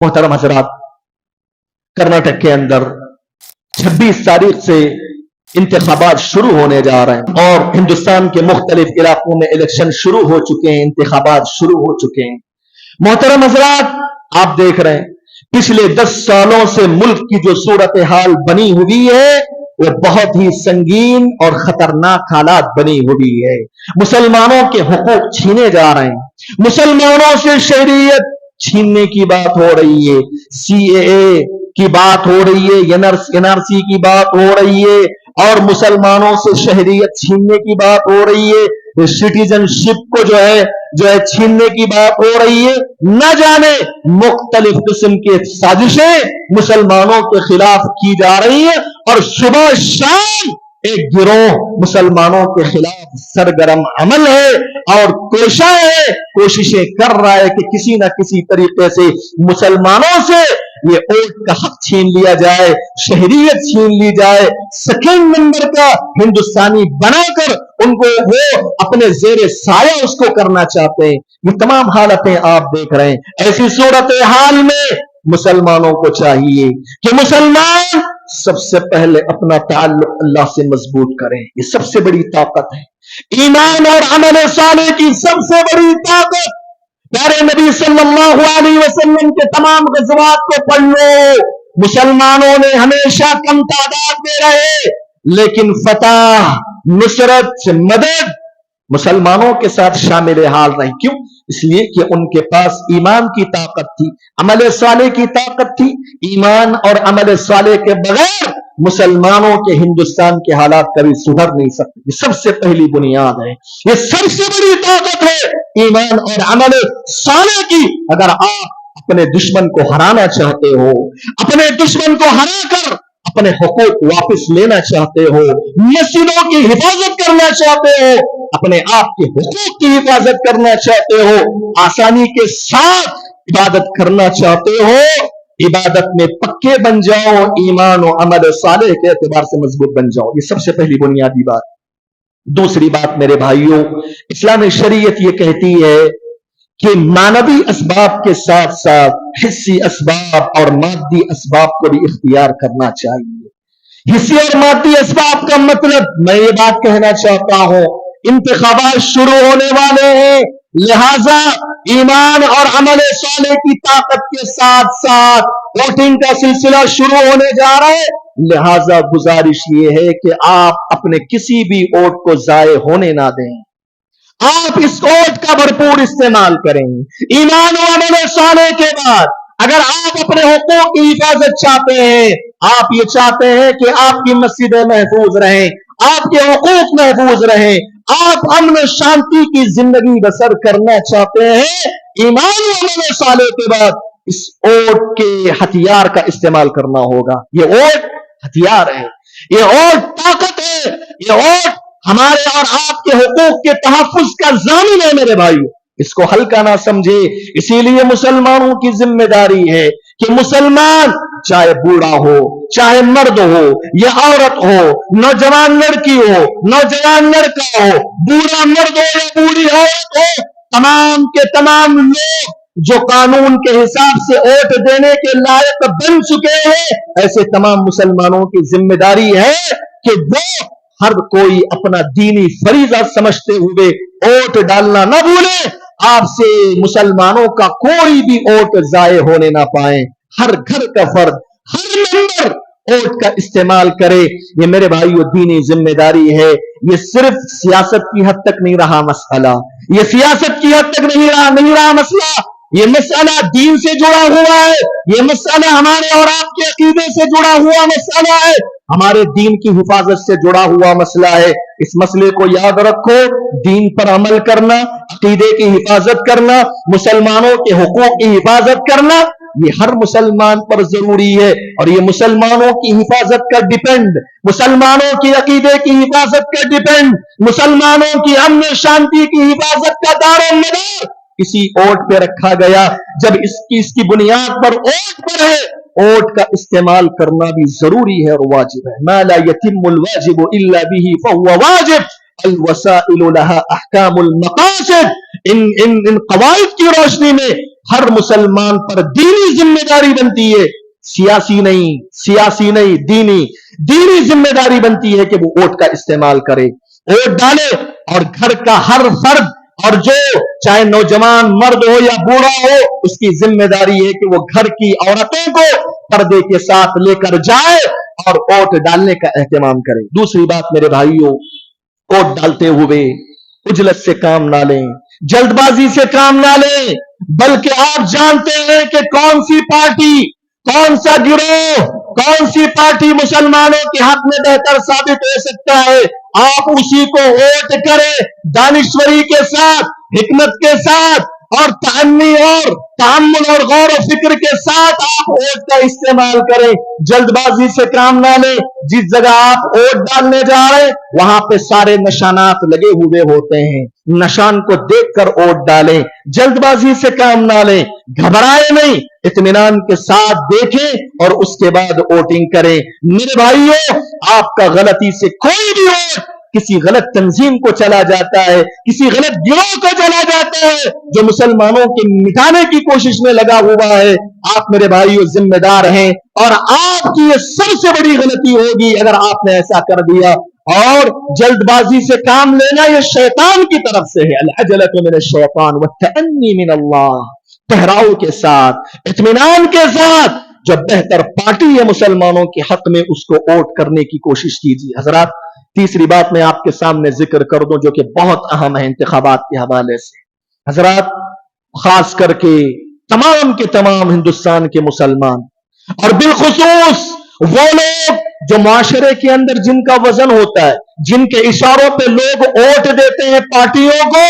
मोहतरम हजरात, कर्नाटक के अंदर 26 तारीख से इंतखाबात शुरू होने जा रहे हैं और हिंदुस्तान के मुख्तलिफ इलाकों में इलेक्शन शुरू हो चुके हैं, इंतखाबात शुरू हो चुके हैं। मोहतरम हजरात, आप देख रहे हैं पिछले 10 सालों से मुल्क की जो सूरत हाल बनी हुई है वो बहुत ही संगीन और खतरनाक हालात बनी हुई है। मुसलमानों के हुकूक छीने जा रहे हैं, मुसलमानों से शहरियत छीनने की बात हो रही है, सीएए की बात हो रही है, एनआरसी की बात हो रही है और मुसलमानों से शहरियत छीनने की बात हो रही है, सिटीजनशिप को जो है छीनने की बात हो रही है। न जाने मुख्तलिफ किस्म की साजिशें मुसलमानों के खिलाफ की जा रही है और सुबह शाम एक गिरोह मुसलमानों के खिलाफ सरगर्म अमल है और कोशिशें कर रहा है कि किसी न किसी तरीके से मुसलमानों से ये वोट का हक छीन लिया जाए, शहरियत छीन ली जाए, सेकंड नंबर का हिंदुस्तानी बनाकर उनको वो अपने जेरे साया उसको करना चाहते हैं। ये तमाम हालतें आप देख रहे हैं। ऐसी सूरत हाल में मुसलमानों को चाहिए कि मुसलमान सबसे पहले अपना ताल्लुक अल्लाह से मजबूत करें। ये सबसे बड़ी ताकत है, ईमान और अमल साले की सबसे बड़ी ताकत। प्यारे नबी सल्लल्लाहु अलैहि वसल्लम के तमाम गज़वात को पढ़ लो, मुसलमानों ने हमेशा कम तादाद में रहे लेकिन फतह, नुसरत, मदद मुसलमानों के साथ शामिल हाल रही। क्यों? इसलिए कि उनके पास ईमान की ताकत थी, अमल साले की ताकत थी। ईमान और अमल साले के बगैर मुसलमानों के हिंदुस्तान के हालात कभी सुधर नहीं सकते। ये सबसे पहली बुनियाद है, ये सबसे बड़ी ताकत है ईमान और अमल साले की। अगर आप अपने दुश्मन को हराना चाहते हो, अपने दुश्मन को हराकर अपने हुकूक वापस लेना चाहते हो, मस्जिदों की हिफाजत करना चाहते हो, अपने आप के हुकूक की हिफाजत करना चाहते हो, आसानी के साथ इबादत करना चाहते हो, इबादत में पक्के बन जाओ, ईमान और अमल सालेह के एतबार से मजबूत बन जाओ। ये सबसे पहली बुनियादी बात। दूसरी बात मेरे भाइयों, इस्लामी शरीयत ये कहती है कि मानवी असबाब के साथ साथ हिस्सी असबाब और मादी असबाब को भी इख्तियार करना चाहिए। हिस्सी और मादी असबाब का मतलब, मैं ये बात कहना चाहता हूं, इंतखाबात शुरू होने वाले हैं, लिहाजा ईमान और अमल साले की ताकत के साथ साथ वोटिंग का सिलसिला शुरू होने जा रहा है। लिहाजा गुजारिश ये है कि आप अपने किसी भी वोट को जाये होने ना दें, आप इस वोट का भरपूर इस्तेमाल करें। ईमान और अमल साले के बाद अगर आप अपने हुकूक की हिफाजत चाहते हैं, आप ये चाहते हैं कि आपकी मस्जिदें महफूज रहें, आपके हुकूक महफूज रहें, आप अमन शांति की जिंदगी बसर करना चाहते हैं, ईमान और अमल साले के बाद इस वोट के हथियार का इस्तेमाल करना होगा। ये वोट हथियार है, ये वोट ताकत है, ये वोट हमारे और आपके हुकूक के तहफ्फुज का ज़ामिन है मेरे भाई। इसको हल्का ना समझे। इसीलिए मुसलमानों की जिम्मेदारी है कि मुसलमान चाहे बूढ़ा हो, चाहे मर्द हो या औरत हो, नौजवान लड़की हो, नौजवान लड़का हो, बूढ़ा मर्द हो या बूढ़ी औरत हो, तमाम के तमाम लोग जो कानून के हिसाब से वोट देने के लायक बन चुके हैं, ऐसे तमाम मुसलमानों की जिम्मेदारी है कि वो हर कोई अपना दीनी फरीजा समझते हुए वोट डालना न भूले। आपसे मुसलमानों का कोई भी वोट जाये होने ना पाए। हर घर का फर्द, हर मेंबर वोट का इस्तेमाल करे। ये मेरे भाइयों दीनी जिम्मेदारी है। ये सिर्फ सियासत की हद तक नहीं रहा मसला, ये सियासत की हद तक नहीं रहा मसला। ये मसला दीन से जुड़ा हुआ है, ये मसला हमारे और आपके अकीदे से जुड़ा हुआ मसला है, हमारे दीन की हिफाजत से जुड़ा हुआ मसला है। इस मसले को याद रखो, दीन पर अमल करना, अकीदे की हिफाजत करना, मुसलमानों के हुकूक की हिफाजत करना, ये हर मुसलमान पर जरूरी है। और ये मुसलमानों की हिफाजत का डिपेंड, मुसलमानों की अकीदे की हिफाजत का डिपेंड, मुसलमानों की अमन शांति की हिफाजत का दारोमदार इसी वोट पे रखा गया। जब इसकी बुनियाद पर वोट पर है, वोट का इस्तेमाल करना भी जरूरी है और वाजिब है। मा ला यतिम्मुल वाजिबु इल्ला बिही फहुवा वाजिब। الوسائل لها احکام المقاصد، ان قواعد کی روشنی میں ہر مسلمان پر دینی ذمہ داری بنتی ہے، سیاسی نہیں دینی ذمہ داری بنتی ہے کہ وہ ووٹ کا استعمال کرے، ووٹ ڈالے، اور گھر کا ہر فرد، اور جو چاہے نوجوان مرد ہو یا بوڑھا ہو، اس کی ذمہ داری ہے کہ وہ گھر کی عورتوں کو پردے کے ساتھ لے کر جائے اور ووٹ ڈالنے کا اہتمام کرے۔ دوسری بات میرے بھائیوں، ووٹ ڈالتے ہوئے عجلت سے کام نہ لیں، جلد بازی سے کام نہ لیں، بلکہ آپ جانتے ہیں کہ کون سی پارٹی، کون سا گروہ، کون سی پارٹی مسلمانوں کے حق میں بہتر ثابت ہو سکتا ہے، آپ اسی کو ووٹ کریں، دانشوری کے ساتھ، حکمت کے ساتھ، اور تعنی اور تحمل اور غور و فکر کے ساتھ آپ ووٹ کا استعمال کریں، جلد بازی سے کام نہ لیں۔ جس جگہ آپ ووٹ ڈالنے جا رہے ہیں وہاں پہ سارے نشانات لگے ہوئے ہوتے ہیں، نشان کو دیکھ کر ووٹ ڈالیں، جلد بازی سے کام نہ لیں، گھبرائے نہیں، اطمینان کے ساتھ دیکھیں اور اس کے بعد ووٹنگ کریں۔ میرے بھائیوں، آپ کا غلطی سے کوئی بھی ووٹ کسی غلط تنظیم کو چلا جاتا ہے، کسی غلط گروہ کو چلا جاتا ہے جو مسلمانوں کے مٹانے کی کوشش میں لگا ہوا ہے، آپ میرے بھائیوں ذمہ دار ہیں، اور آپ کی یہ سب سے بڑی غلطی ہوگی اگر آپ نے ایسا کر دیا۔ اور جلد بازی سے کام لینا یہ شیطان کی طرف سے ہے، العجلۃ من الشیطان والتأنی من اللہ، ٹھہراؤ کے ساتھ، اطمینان کے ساتھ، جو بہتر پارٹی ہے مسلمانوں کے حق میں اس کو ووٹ کرنے کی کوشش کیجیے۔ حضرات، تیسری بات میں آپ کے سامنے ذکر کر دوں جو کہ بہت اہم ہے انتخابات کے حوالے سے۔ حضرات، خاص کر کے تمام کے تمام ہندوستان کے مسلمان، اور بالخصوص وہ لوگ جو معاشرے کے اندر جن کا وزن ہوتا ہے، جن کے اشاروں پہ لوگ ووٹ دیتے ہیں پارٹیوں کو،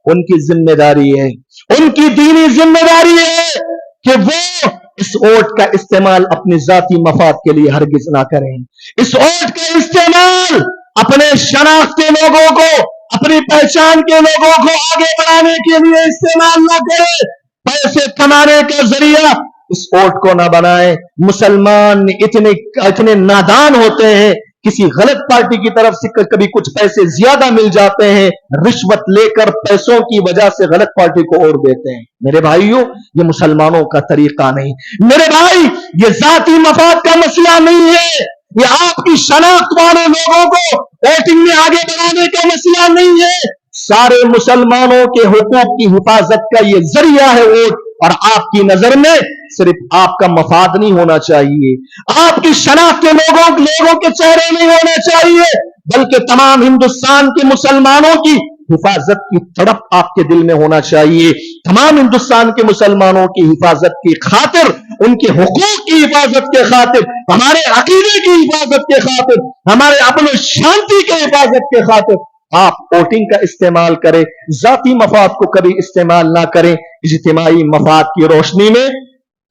ان کی ذمہ داری ہے، ان کی دینی ذمہ داری ہے کہ وہ اس ووٹ کا استعمال اپنی ذاتی مفاد کے لیے ہرگز نہ کریں۔ اس ووٹ کا استعمال اپنے شناخت کے لوگوں کو، اپنی پہچان کے لوگوں کو آگے بڑھانے کے لیے استعمال نہ کریں، پیسے کمانے کا ذریعہ اس ووٹ کو نہ بنائیں۔ مسلمان اتنے نادان ہوتے ہیں، کسی غلط پارٹی کی طرف سے کبھی کچھ پیسے زیادہ مل جاتے ہیں، رشوت لے کر پیسوں کی وجہ سے غلط پارٹی کو اور دیتے ہیں۔ میرے بھائیوں، یہ مسلمانوں کا طریقہ نہیں۔ میرے بھائی، یہ ذاتی مفاد کا مسئلہ نہیں ہے، یہ آپ کی شناخت والے لوگوں کو ووٹنگ میں آگے بڑھانے کا مسئلہ نہیں ہے۔ سارے مسلمانوں کے حقوق کی حفاظت کا یہ ذریعہ ہے ووٹ، اور آپ کی نظر میں صرف آپ کا مفاد نہیں ہونا چاہیے، آپ کی شناخت کے لوگوں کے چہرے نہیں ہونے چاہیے، بلکہ تمام ہندوستان کے مسلمانوں کی حفاظت کی تڑپ آپ کے دل میں ہونا چاہیے۔ تمام ہندوستان کے مسلمانوں کی حفاظت کی خاطر، ان کے حقوق کی حفاظت کے خاطر، ہمارے عقیدے کی حفاظت کے خاطر، ہمارے اپنے شانتی کی حفاظت کے خاطر آپ ووٹنگ کا استعمال کریں، ذاتی مفاد کو کبھی استعمال نہ کریں، اجتماعی مفاد کی روشنی میں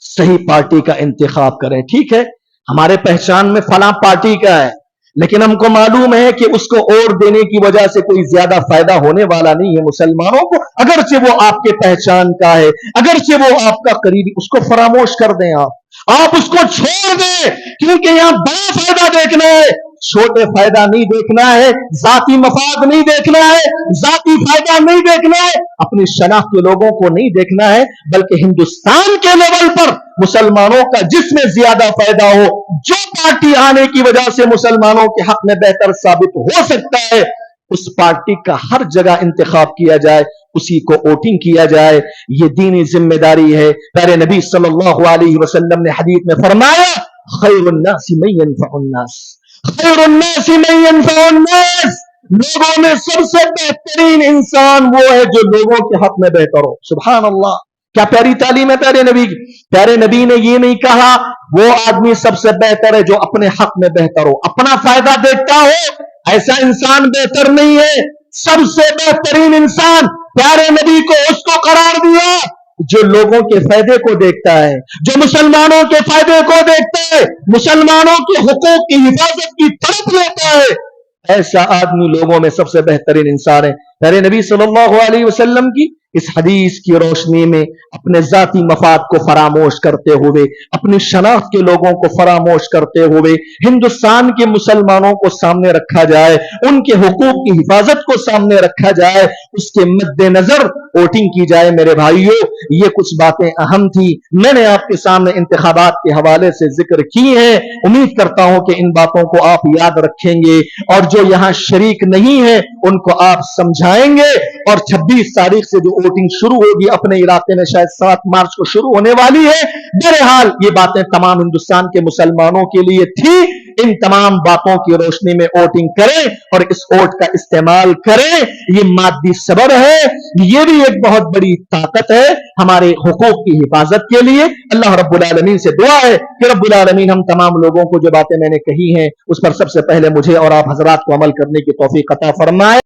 صحیح پارٹی کا انتخاب کریں۔ ٹھیک ہے، ہمارے پہچان میں فلاں پارٹی کا ہے، لیکن ہم کو معلوم ہے کہ اس کو اور دینے کی وجہ سے کوئی زیادہ فائدہ ہونے والا نہیں ہے مسلمانوں کو، اگرچہ وہ آپ کے پہچان کا ہے، اگرچہ وہ آپ کا قریبی، اس کو فراموش کر دیں، آپ اس کو چھوڑ دیں، کیونکہ یہاں بڑا فائدہ دیکھنا ہے، چھوٹے فائدہ نہیں دیکھنا ہے، ذاتی مفاد نہیں دیکھنا ہے، ذاتی فائدہ نہیں دیکھنا ہے، اپنی شناخت کے لوگوں کو نہیں دیکھنا ہے، بلکہ ہندوستان کے لیول پر مسلمانوں کا جس میں زیادہ فائدہ ہو، جو پارٹی آنے کی وجہ سے مسلمانوں کے حق میں بہتر ثابت ہو سکتا ہے، اس پارٹی کا ہر جگہ انتخاب کیا جائے، اسی کو ووٹنگ کیا جائے۔ یہ دینی ذمہ داری ہے۔ پیارے نبی صلی اللہ علیہ وسلم نے حدیث میں فرمایا، خیر الناس من ينفع الناس، خیر الناس من ينفع الناس، لوگوں میں سب سے بہترین انسان وہ ہے جو لوگوں کے حق میں بہتر ہو۔ سبحان اللہ، کیا پیاری تعلیم ہے پیارے نبی کی۔ پیارے نبی نے یہ نہیں کہا وہ آدمی سب سے بہتر ہے جو اپنے حق میں بہتر ہو، اپنا فائدہ دیکھتا ہو، ایسا انسان بہتر نہیں ہے۔ سب سے بہترین انسان پیارے نبی کو اس کو قرار دیا جو لوگوں کے فائدے کو دیکھتا ہے، جو مسلمانوں کے فائدے کو دیکھتا ہے، مسلمانوں کے حقوق کی حفاظت کی طرف لیتا ہے، ایسا آدمی لوگوں میں سب سے بہترین انسان ہے۔ प्यारे नबी सल्लल्लाहु अलैहि वसल्लम की इस हदीस की रोशनी में अपने जाती मफाद को फरामोश करते हुए, अपनी शनाख्त के लोगों को फरामोश करते हुए हिंदुस्तान के मुसलमानों को सामने रखा जाए, उनके हुकूक की हिफाजत को सामने रखा जाए, उसके मद्देनजर वोटिंग की जाए। मेरे भाइयों, ये कुछ बातें अहम थी, मैंने आपके सामने इंतखाबात के हवाले से जिक्र की है। उम्मीद करता हूं कि इन बातों को आप याद रखेंगे और जो यहां शरीक नहीं है उनको आप समझाएंगे। और 26 तारीख से जो वोटिंग शुरू होगी अपने इलाके में, शायद 7 मार्च को शुरू होने वाली है। बहरहाल ये बातें तमाम हिंदुस्तान के मुसलमानों के लिए थी। इन तमाम बातों की रोशनी में वोटिंग करें और इस वोट का इस्तेमाल करें। ये मादी सबब है, ये भी एक बहुत बड़ी ताकत है हमारे हुकूक की हिफाजत के लिए। अल्लाह रब्बुल आलमीन से दुआ है कि रब्बुल आलमीन हम तमाम लोगों को जो बातें मैंने कही हैं उस पर सबसे पहले मुझे और आप हजरात को अमल करने की तौफीक अता फरमाए।